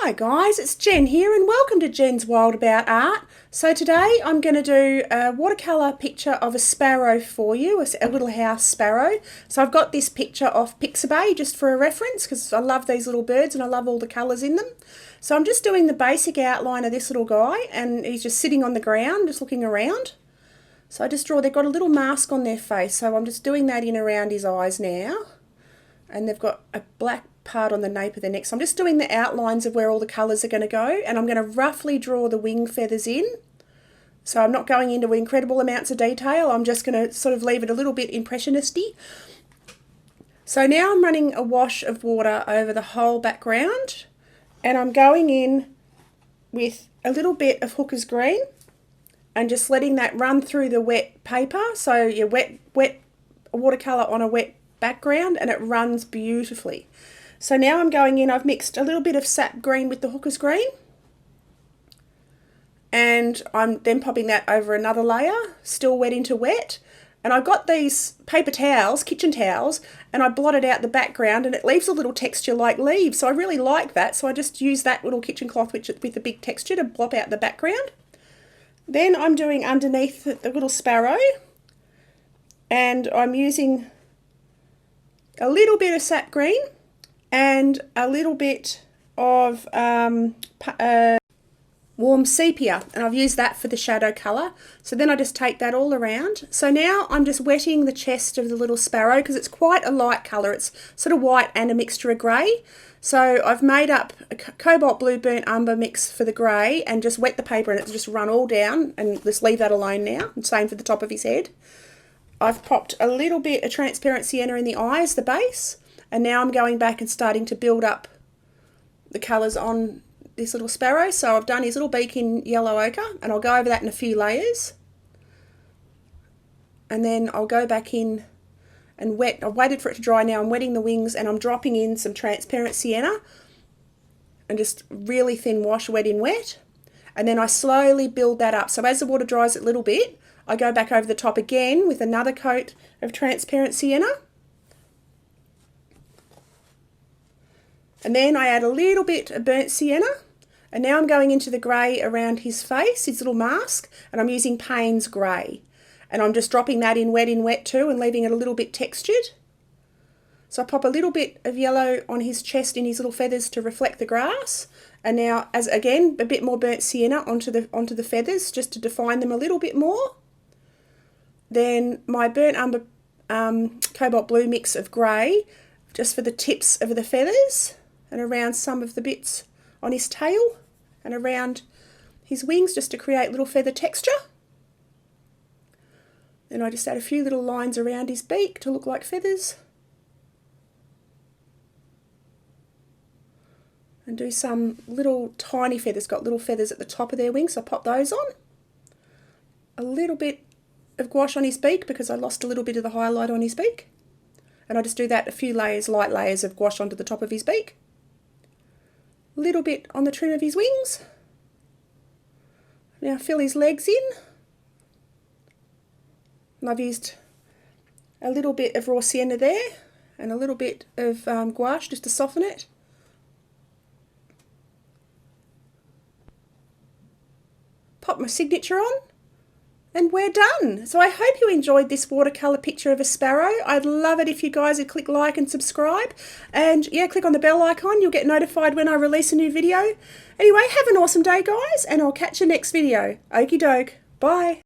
Hi guys, it's Jen here and welcome to Jen's Wild About Art. So today I'm going to do a watercolour picture of a sparrow for you, a little house sparrow. So I've got this picture off Pixabay just for a reference because I love these little birds and I love all the colours in them. So I'm just doing the basic outline of this little guy and he's just sitting on the ground just looking around. So I just draw, they've got a little mask on their face, so I'm just doing that in around his eyes now. And they've got a black part on the nape of their neck. So I'm just doing the outlines of where all the colours are going to go, and I'm going to roughly draw the wing feathers in. So I'm not going into incredible amounts of detail, I'm just going to sort of leave it a little bit impressionisty. So now I'm running a wash of water over the whole background, and I'm going in with a little bit of Hooker's green and just letting that run through the wet paper. So you wet watercolour on a wet background and it runs beautifully. So now I'm going in, I've mixed a little bit of sap green with the Hooker's green and I'm then popping that over another layer, still wet into wet. And I've got these paper towels, kitchen towels, and I blotted out the background and it leaves a little texture like leaves. So I really like that. So I just use that little kitchen cloth with the big texture to blop out the background. Then I'm doing underneath the little sparrow and I'm using a little bit of sap green and a little bit of warm sepia, and I've used that for the shadow colour. So then I just take that all around. So now I'm just wetting the chest of the little sparrow because it's quite a light colour. It's sort of white and a mixture of grey. So I've made up a cobalt blue burnt umber mix for the grey and just wet the paper and it's just run all down, and just leave that alone now. And same for the top of his head. I've popped a little bit of transparent sienna in the eye as the base, and now I'm going back and starting to build up the colours on this little sparrow. So I've done his little beak in yellow ochre, and I'll go over that in a few layers. And then I'll go back in and wet. I've waited for it to dry now. I'm wetting the wings and I'm dropping in some transparent sienna and just really thin wash, wet in wet. And then I slowly build that up. So as the water dries a little bit, I go back over the top again with another coat of transparent sienna. And then I add a little bit of burnt sienna. And now I'm going into the grey around his face, his little mask, and I'm using Payne's grey. And I'm just dropping that in wet too and leaving it a little bit textured. So I pop a little bit of yellow on his chest in his little feathers to reflect the grass. And now, as again, a bit more burnt sienna onto the feathers just to define them a little bit more. Then my burnt umber cobalt blue mix of grey just for the tips of the feathers and around some of the bits on his tail and around his wings just to create little feather texture. Then I just add a few little lines around his beak to look like feathers. And do some little tiny feathers, got little feathers at the top of their wings, so I pop those on. A little bit of gouache on his beak because I lost a little bit of the highlight on his beak. And I just do that, a few layers, light layers of gouache onto the top of his beak. A little bit on the trim of his wings. Now fill his legs in. And I've used a little bit of raw sienna there and a little bit of gouache just to soften it. Pop my signature on. And we're done. So I hope you enjoyed this watercolour picture of a sparrow. I'd love it if you guys would click like and subscribe. And yeah, click on the bell icon. You'll get notified when I release a new video. Anyway, have an awesome day, guys, and I'll catch you next video. Okie doke. Bye.